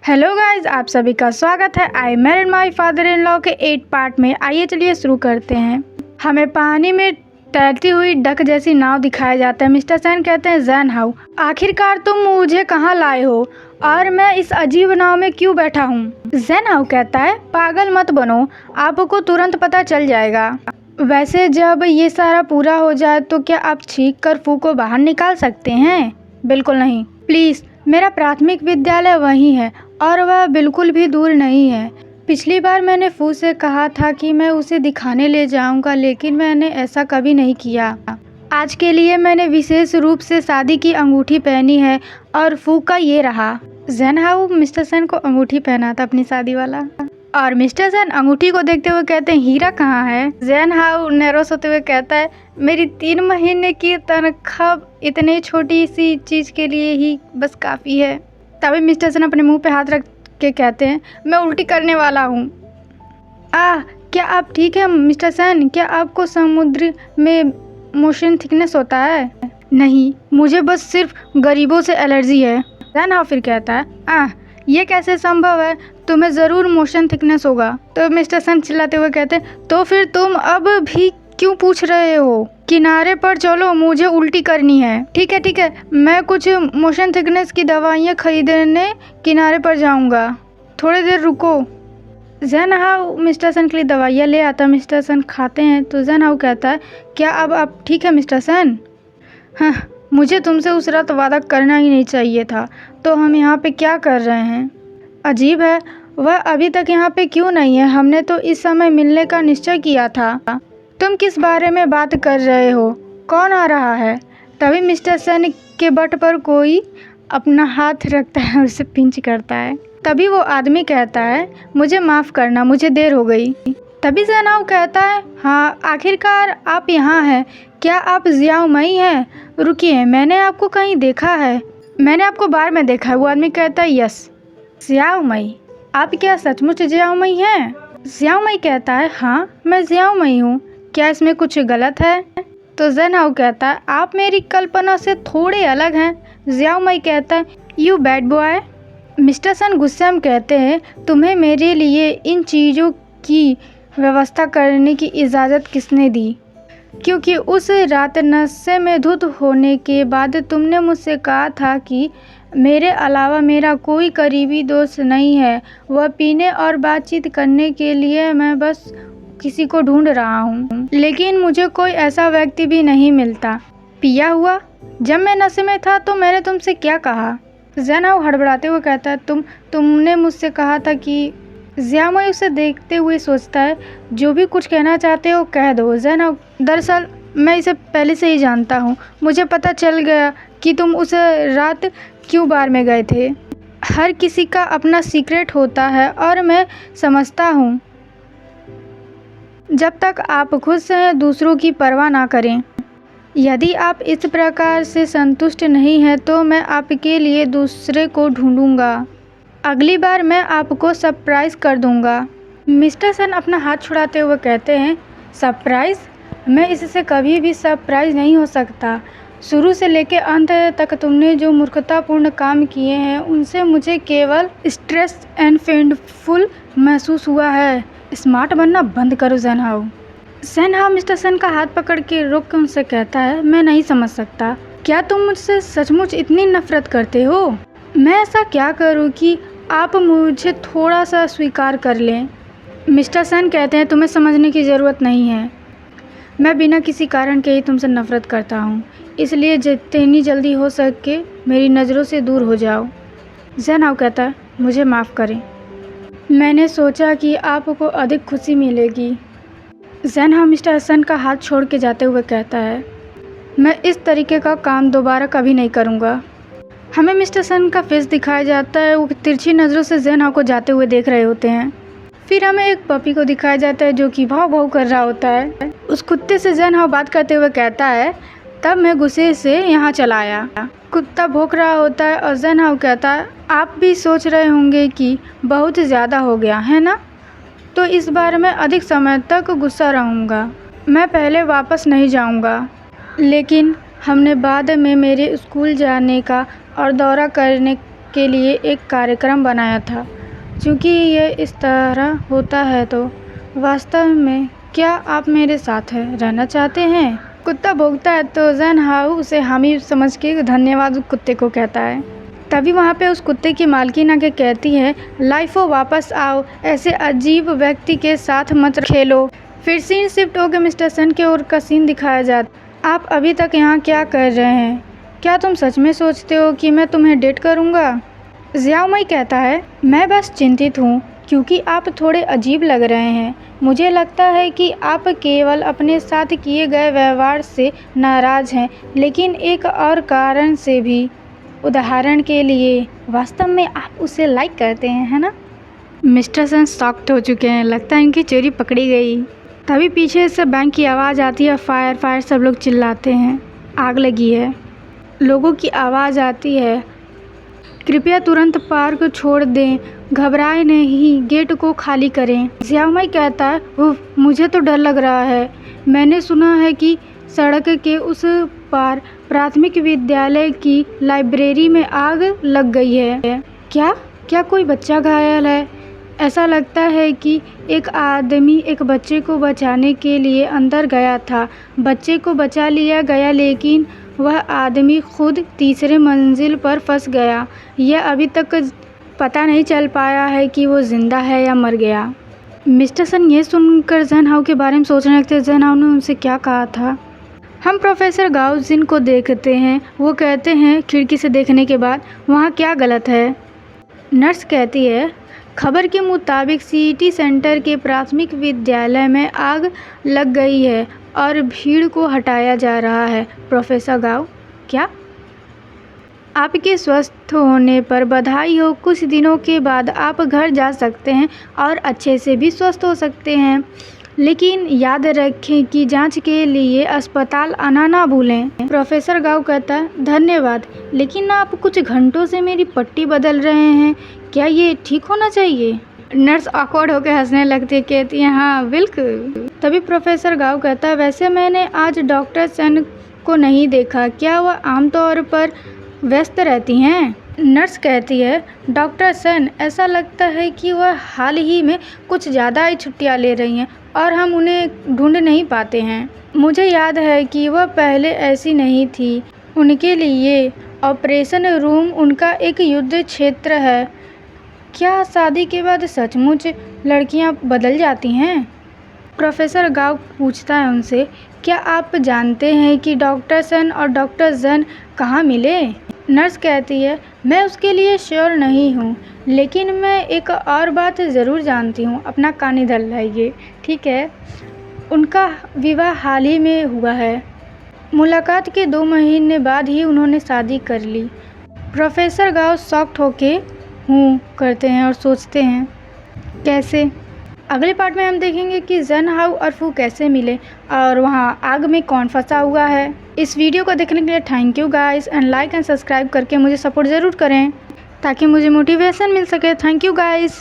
Hello guys, आप सभी का स्वागत है I married my father in law के 8 पार्ट में। आइए चलिए शुरू करते हैं। हमें पानी में तैरती हुई डक जैसी नाव दिखाया जाता है। मिस्टर सैन कहते हैं, जैन हाउ, आखिरकार तुम मुझे कहाँ लाए हो और मैं इस अजीब नाव में क्यों बैठा हूँ। जैन हाउ कहता है, पागल मत बनो, आपको तुरंत पता चल जाएगा। वैसे जब ये सारा पूरा हो जाए तो क्या आप छींक कर फू को बाहर निकाल सकते हैं? बिल्कुल नहीं, प्लीज़। मेरा प्राथमिक विद्यालय वहीं है और वह बिल्कुल भी दूर नहीं है। पिछली बार मैंने फू से कहा था कि मैं उसे दिखाने ले जाऊंगा, लेकिन मैंने ऐसा कभी नहीं किया। आज के लिए मैंने विशेष रूप से शादी की अंगूठी पहनी है और फू का ये रहा। जैन हाउ मिस्टर सैन को अंगूठी पहना था, अपनी शादी वाला। और मिस्टर सैन अंगूठी को देखते हुए कहते हैं, हीरा कहाँ है? जैन हाउ नर्वस होते हुए कहता है, मेरी 3 महीने की तनख्वाह इतनी छोटी सी चीज़ के लिए ही बस काफ़ी है। तभी मिस्टर सैन अपने मुंह पे हाथ रख के कहते हैं, मैं उल्टी करने वाला हूँ। क्या आप ठीक हैं मिस्टर सैन? क्या आपको समुद्र में मोशन थिकनेस होता है? नहीं, मुझे बस सिर्फ गरीबों से एलर्जी है। जैन हाउ फिर कहता है, ये कैसे संभव है? तुम्हें ज़रूर मोशन थिकनेस होगा। तो मिस्टर सैन चिल्लाते हुए कहते हैं, तो फिर तुम अब भी क्यों पूछ रहे हो? किनारे पर चलो, मुझे उल्टी करनी है। ठीक है, मैं कुछ मोशन थिकनेस की दवाइयाँ खरीदने किनारे पर जाऊँगा, थोड़ी देर रुको। जैन हाउ मिस्टर सैन के लिए दवाइयाँ ले आता। मिस्टर सैन खाते हैं तो जैन हाउ कहता है, क्या अब आप ठीक है मिस्टर सैन? हाँ, मुझे तुमसे उस रात वादा करना ही नहीं चाहिए था। तो हम यहाँ पे क्या कर रहे हैं? अजीब है, वह अभी तक यहाँ पे क्यों नहीं है? हमने तो इस समय मिलने का निश्चय किया था। तुम किस बारे में बात कर रहे हो? कौन आ रहा है? तभी मिस्टर सैन के बट पर कोई अपना हाथ रखता है और उसे पिंच करता है। तभी वो आदमी कहता है, मुझे माफ़ करना, मुझे देर हो गई। तभी जैन हाउ कहता है, हाँ आखिरकार आप यहाँ हैं। क्या आप जियाओ मई हैं? रुकिए, मैंने आपको कहीं देखा है। मैंने आपको बार में देखा है। वो आदमी कहता है, यस। जियाओ मई, आप क्या सचमुच जियाओ मई हैं? जियाओ मई कहता है, हाँ मैं जियाओ मई हूँ। क्या इसमें कुछ गलत है? तो जैन हाउ कहता है, आप मेरी कल्पना से थोड़े अलग हैं। जियाओ मई कहता है, you bad boy. Mister San गुस्से में कहते हैं, तुम्हें मेरे लिए इन चीज़ों की व्यवस्था करने की इजाज़त किसने दी? क्योंकि उस रात नशे में धुत होने के बाद तुमने मुझसे कहा था कि मेरे अलावा मेरा कोई करीबी दोस्त नहीं है। वह पीने और बातचीत करने के लिए मैं बस किसी को ढूंढ रहा हूँ, लेकिन मुझे कोई ऐसा व्यक्ति भी नहीं मिलता। पिया हुआ? जब मैं नशे में था तो मैंने तुमसे क्या कहा? जैन हाउ हड़बड़ाते हुए कहता है, तुमने मुझसे कहा था कि। जियाओ मई उसे देखते हुए सोचता है, जो भी कुछ कहना चाहते हो कह दो। जैन हाउ, दरअसल मैं इसे पहले से ही जानता हूँ। मुझे पता चल गया कि तुम उस रात क्यों बार में गए थे। हर किसी का अपना सीक्रेट होता है और मैं समझता हूँ, जब तक आप खुद से दूसरों की परवाह ना करें। यदि आप इस प्रकार से संतुष्ट नहीं हैं तो मैं आपके लिए दूसरे को ढूंढूंगा। अगली बार मैं आपको सरप्राइज़ कर दूंगा। मिस्टर सैन अपना हाथ छुड़ाते हुए कहते हैं, सरप्राइज़? मैं इससे कभी भी सरप्राइज़ नहीं हो सकता। शुरू से लेकर अंत तक तुमने जो मूर्खतापूर्ण काम किए हैं उनसे मुझे केवल स्ट्रेस एंड पेनफुल महसूस हुआ है। स्मार्ट बनना बंद करो Jian Hao. Jian Hao mister San का हाथ पकड़ के रोक कर उनसे कहता है, मैं नहीं समझ सकता, क्या तुम मुझसे सचमुच इतनी नफरत करते हो? मैं ऐसा क्या करूं कि आप मुझे थोड़ा सा स्वीकार कर लें? मिस्टर सैन कहते हैं, तुम्हें समझने की ज़रूरत नहीं है। मैं बिना किसी कारण के ही तुमसे नफ़रत करता हूँ, इसलिए जितनी जल्दी हो सके मेरी नज़रों से दूर हो जाओ। जैन हाउ कहता है, मुझे माफ़ करें, मैंने सोचा कि आपको अधिक खुशी मिलेगी। जैन हाउ मिस्टर सैन का हाथ छोड़ के जाते हुए कहता है, मैं इस तरीके का काम दोबारा कभी नहीं करूँगा। हमें मिस्टर सैन का फेस दिखाया जाता है। वो तिरछी नज़रों से जैन हाउ को जाते हुए देख रहे होते हैं। फिर हमें एक पपी को दिखाया जाता है जो कि भाव भाव कर रहा होता है। उस कुत्ते से जैन हाउ बात करते हुए कहता है, तब मैं गुस्से से यहाँ चला आया। कुत्ता भौंक रहा होता है और जैन हाउ कहता है, आप भी सोच रहे होंगे कि बहुत ज़्यादा हो गया है ना? तो इस बार मैं अधिक समय तक गुस्सा रहूँगा। मैं पहले वापस नहीं जाऊँगा, लेकिन हमने बाद में मेरे स्कूल जाने का और दौरा करने के लिए एक कार्यक्रम बनाया था। क्योंकि ये इस तरह होता है तो वास्तव में क्या आप मेरे साथ रहना चाहते हैं? कुत्ता भौंकता है तो जैन हाउ उसे हामी समझ के धन्यवाद कुत्ते को कहता है। तभी वहाँ पे उस कुत्ते की मालकिन आके कहती है, लाइफो वापस आओ, ऐसे अजीब व्यक्ति के साथ मत खेलो। फिर सीन शिफ्ट होकर मिस्टर सन के ओर का सीन दिखाया जाता। आप अभी तक यहाँ क्या कर रहे हैं? क्या तुम सच में सोचते हो कि मैं तुम्हें डेट करूँगा? ज़ियाओ मई कहता है, मैं बस चिंतित हूँ क्योंकि आप थोड़े अजीब लग रहे हैं। मुझे लगता है कि आप केवल अपने साथ किए गए व्यवहार से नाराज़ हैं, लेकिन एक और कारण से भी। उदाहरण के लिए, वास्तव में आप उसे लाइक करते हैं, है ना? मिस्टर सन शॉक्ड हो चुके हैं, लगता है इनकी चोरी पकड़ी गई। तभी पीछे से बैंक की आवाज़ आती है, फायर फायर सब लोग चिल्लाते हैं, आग लगी है। लोगों की आवाज़ आती है, कृपया तुरंत पार्क छोड़ दें, घबराए नहीं, गेट को खाली करें। ज़ियाओ मई कहता है, उफ, मुझे तो डर लग रहा है। मैंने सुना है कि सड़क के उस पार प्राथमिक विद्यालय की लाइब्रेरी में आग लग गई है। क्या कोई बच्चा घायल है? ऐसा लगता है कि एक आदमी एक बच्चे को बचाने के लिए अंदर गया था। बच्चे को बचा लिया गया, लेकिन वह आदमी खुद तीसरे मंजिल पर फंस गया। यह अभी तक पता नहीं चल पाया है कि वो जिंदा है या मर गया। मिस्टर सन ये सुनकर जैन हाउ के बारे में सोचने लगते। जैन हाउ ने उनसे क्या कहा था? हम प्रोफेसर गाओ जिन को देखते हैं। वो कहते हैं खिड़की से देखने के बाद, वहाँ क्या गलत है? नर्स कहती है, खबर के मुताबिक सिटी सेंटर के प्राथमिक विद्यालय में आग लग गई है और भीड़ को हटाया जा रहा है। प्रोफेसर गाओ, क्या? आपके स्वस्थ होने पर बधाई हो। कुछ दिनों के बाद आप घर जा सकते हैं और अच्छे से भी स्वस्थ हो सकते हैं, लेकिन याद रखें कि जांच के लिए अस्पताल आना ना भूलें। प्रोफेसर गाओ कहता है, धन्यवाद, लेकिन आप कुछ घंटों से मेरी पट्टी बदल रहे हैं, क्या ये ठीक होना चाहिए? नर्स ऑकवर्ड होकर हंसने लगती है, कहती है, हाँ बिल्कुल। तभी प्रोफेसर गाओ कहता है, वैसे मैंने आज डॉक्टर सन को नहीं देखा, क्या वह आमतौर पर व्यस्त रहती हैं? नर्स कहती है, डॉक्टर सन, ऐसा लगता है कि वह हाल ही में कुछ ज़्यादा ही छुट्टियां ले रही हैं और हम उन्हें ढूंढ नहीं पाते हैं। मुझे याद है कि वह पहले ऐसी नहीं थी। उनके लिए ऑपरेशन रूम उनका एक युद्ध क्षेत्र है। क्या शादी के बाद सचमुच लड़कियां बदल जाती हैं? प्रोफेसर गाओ पूछता है उनसे, क्या आप जानते हैं कि डॉक्टर सन और डॉक्टर जन कहाँ मिले? नर्स कहती है, मैं उसके लिए श्योर नहीं हूँ, लेकिन मैं एक और बात ज़रूर जानती हूँ। अपना कान इधर लाइए, ठीक है? उनका विवाह हाल ही में हुआ है। मुलाकात के 2 महीने बाद ही उन्होंने शादी कर ली। प्रोफेसर गाओ शॉक्ड होके हूँ करते हैं और सोचते हैं, कैसे? अगले पार्ट में हम देखेंगे कि जैन हाउ और फू कैसे मिले और वहाँ आग में कौन फंसा हुआ है। इस वीडियो को देखने के लिए thank you guys, and like and subscribe करके मुझे सपोर्ट ज़रूर करें ताकि मुझे मोटिवेशन मिल सके। Thank you guys.